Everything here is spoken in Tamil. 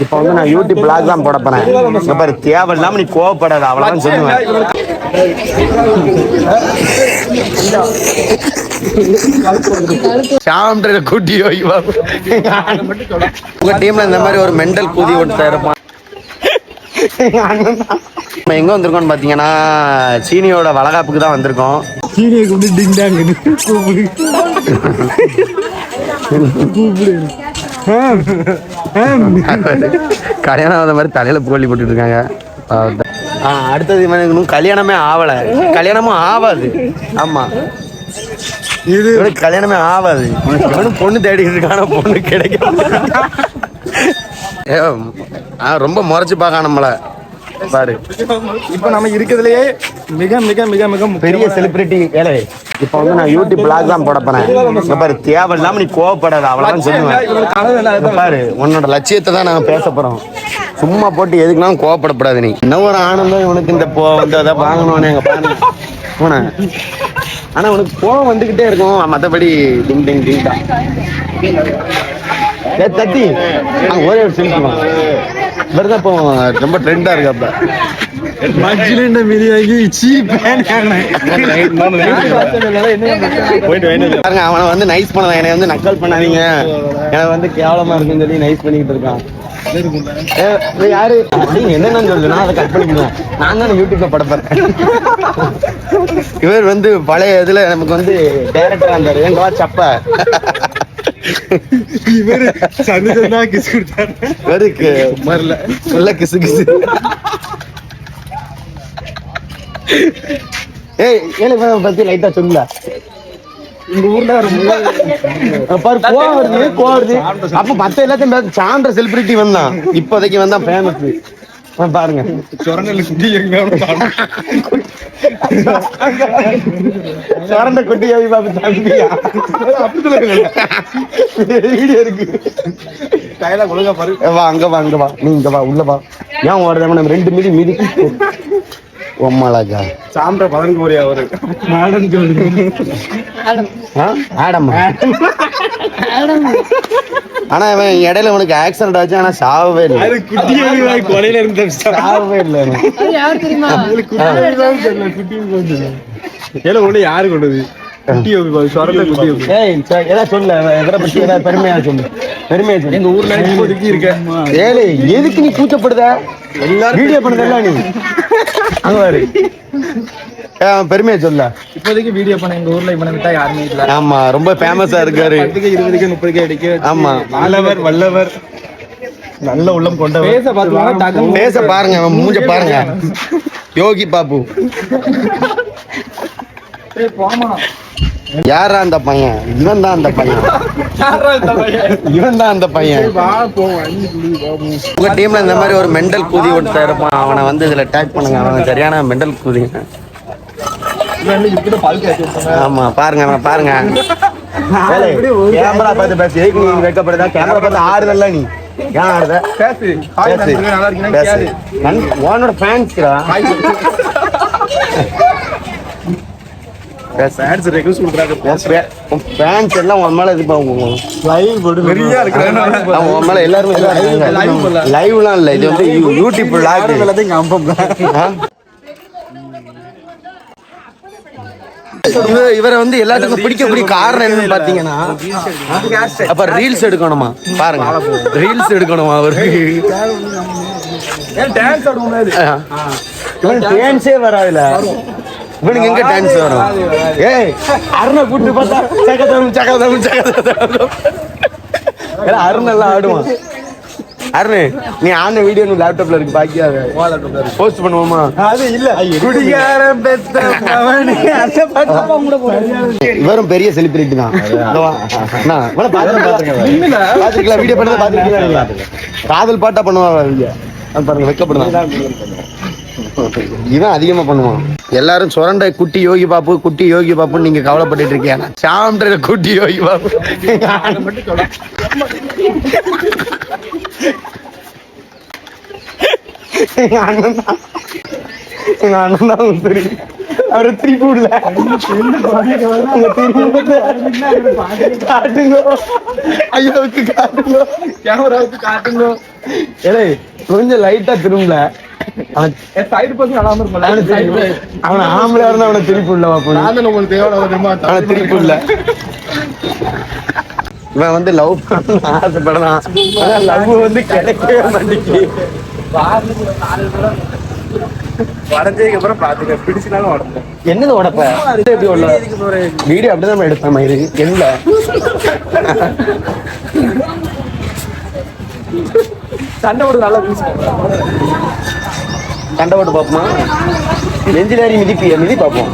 இப்போ வந்து நான் யூடியூப் பிளாக் தான் போட போறேன். இங்க பாரு, தேவையில்லாம நீ கோவப்படாத, அவ்வளவுதான் சொல்லுவேன். சாம்ன்ற குட்டி உங்க டீம்ல இந்த மாதிரி ஒரு மெண்டல் கூதி ஒருத்தர் இருப்பான். நம்ம எங்க வந்திருக்கோம்னு பாத்தீங்கன்னா சீனியோட வளகாப்புக்கு தான் வந்திருக்கோம். சீனியை கூப்பிட்டு டிங் டாங் கல்யாணம் ஆகாத மாதிரி தலையில போலி போட்டுட்டு இருக்காங்க. அடுத்தது இன்னும் கல்யாணமே ஆவலை, கல்யாணமும் ஆகாது. ஆமா, இது கல்யாணமே ஆகாது. இவனும் பொண்ணு தேடிட்டு இருக்கான, பொண்ணு கிடைக்கும். ரொம்ப முறைச்சு பார்க்க நம்மள பாரு. இப்ப நம்ம இருக்கிறதுலயே மிக மிக மிக மிக பெரிய செலிபிரிட்டி வேலை. இப்ப வந்து நான் யூடியூப் பிளாக் தான் போட போறேன். இங்க பாரு, தேவையில்லாம நீ கோவப்படாத, அவ்வளவுதான் சொல்லுவேன். பாரு, உன்னோட லட்சியத்தை தான் நாங்க பேச போறோம். சும்மா போட்டு எதுக்குனாலும் கோவப்படப்படாது. நீ இன்னும் ஒரு ஆனந்தம் இவனுக்கு இந்த வந்து வாங்கணும்னு எங்க பாருங்க போன. ஆனா உனக்கு கோவம் வந்துகிட்டே இருக்கும். மற்றபடி டிங் டிங் டிங் தான் தத்தி ஒரே ஒரு செல்ஃபி வருதான். இப்போ ரொம்ப ட்ரெண்டா இருக்கு. அப்ப அவனை வந்து நைஸ் பண்ணதான், என்னை வந்து நக்கல் பண்ணாதீங்க, எனக்கு வந்து கேவலமா இருக்குன்னு சொல்லி நைஸ் பண்ணிக்கிட்டு இருக்கான். யாரு என்னன்னு சொல்லு, நான் அதை கட் பண்ணிக்கிறேன். நான் தான் யூடியூப்ல படப்பேன். இவர் வந்து பழைய இதுல நமக்கு வந்து டைரக்டரா இருந்தாரு. எங்க சப்ப இவரு கிஸ் கொடுத்தாரு. இவருக்கு மரல கிசு கிசு. ஏய், ஏழு பத்தி லைட்டா சொல்லல. உங்க ஊர்ல கோவம் வருது. அப்ப மத்த எல்லாத்தையும் சான்ற செலிபிரிட்டி வந்தான், இப்போதைக்கு வந்தான் ஃபேமஸ். பாருங்க, சொரண்ட குட்டி வீடியோ இருக்கு. அங்க வா, அங்க வா, நீ இங்க வா, உள்ள வா. ஏன் ஓடுற? 2 மிதி மிதி ஒம்மலகா சாம்ற பதன்கோரி அவரு மாடன் ஜோடி. ஆடம்மா. ஆனா இவன் இடையில உனக்கு ஆக்சிடென்ட் ஆச்சு, ஆனா சாவவே இல்லை. அது குட்டி கொலையில இருந்த சாவவே இல்லை. ஒண்ணு யாரு கொண்டது? பெருமையா சொல்லு. எங்க ஊர்ல ஏழு எதுக்கு நீ கூச்சப்படுத? வீடியோ பண்ணதல்ல நீ அங்க பாரு. பெருமையா சொல்ல. இப்போதைக்கு வீடியோ பண்ண எங்க ஊர்ல இவனை விட்டா யாருமே இல்ல. ஆமா, ரொம்ப ஃபேமஸா இருக்காரு. 20 30 அடிக்க. ஆமா, வல்லவர் நல்ல உள்ளம் கொண்டவர். பேச பாருங்க, அவன் மூஞ்ச பாருங்க. யோகி பாபு. யாரா அந்த பையன்? இவன் தான் அந்த பையன். இவன் தான் அந்த பையன். உங்க டீம்ல இந்த மாதிரி ஒரு மெண்டல் கூதி ஒருத்தர் இருப்பான். அவனை வந்து இதுல டேக் பண்ணுங்க. அவன் சரியான மெண்டல் கூதி. ஆமா, பாருங்க, அவன் பாருங்க. கேமரா பார்த்து பேசு. எதுக்கு நீ வைக்கப்படுதா? கேமரா பார்த்து ஆறுதல்ல நீ ஏன் ஆறுத? உன்னோட ஃபேன்ஸ்ரா. ஃபேன்ஸ் எல்லாம் உன் மேல இது உன் மேல எல்லாருமே லைவ்லாம் இல்ல. இது வந்து யூடியூப் இவரை வந்து எல்லாத்துக்கும் பிடிக்க காரணம் என்னன்னு பாத்தீங்கன்னா, அப்ப ரீல்ஸ் எடுக்கணுமா? பாருங்க, ரீல்ஸ் எடுக்கணுமா அவருக்கு. டான்ஸே வராதுல இவனுக்கு, எங்க டான்ஸ் வரும்? ஏய், அருணை கூட்டு பார்த்தா அருண் எல்லாம் ஆடுவான். அருண், நீ ஆன வீடியோ நீ லேப்டாப்ல இருக்கு, பாக்கியா போஸ்ட் பண்ணுவோமா? அது இல்ல. இவரும் பெரிய செலிபிரிட்டி தான். வீடியோ பண்ண பாத்துருக்கீங்களா? காதல் பாட்டா பண்ணுவாங்க பாருங்க, வைக்கப்படுதான். இவன் அதிகமா பண்ணுவான். எல்லாரும் சுரண்ட குட்டி யோகி பாப்பு, குட்டி யோகி பாப்புன்னு நீங்க கவலைப்பட்டு இருக்கீங்க. சாம்ன்ற குட்டி யோகி பாப்பு. எங்க அண்ணன் தான் தெரியும். அவரை திருப்பி விடல. காட்டுங்க, ஐயாவுக்கு காட்டுங்க, கேமராவுக்கு காட்டுங்க. ஏலே கொஞ்சம் லைட்டா திரும்பல. அவன் ஆம்பளை இருந்தா அவனை திருப்பி விடல. அவனை திருப்பி விடல. இவன் வந்து லவ் பண்ண ஆசைப்படலாம். லவ் வந்து கிடைக்கவே மாட்டேங்குது. வரைஞ்சதுக்கு அப்புறம் பாத்துக்க, பிடிச்சினாலும் உடம்பு என்னது உடப்ப வீடியோ அப்படிதான் நம்ம எடுத்த மாதிரி என்ன சண்டை போட்டு நல்லா சண்டை போட்டு பார்ப்போமா? நெஞ்சிலேறி மிதி பார்ப்போம்.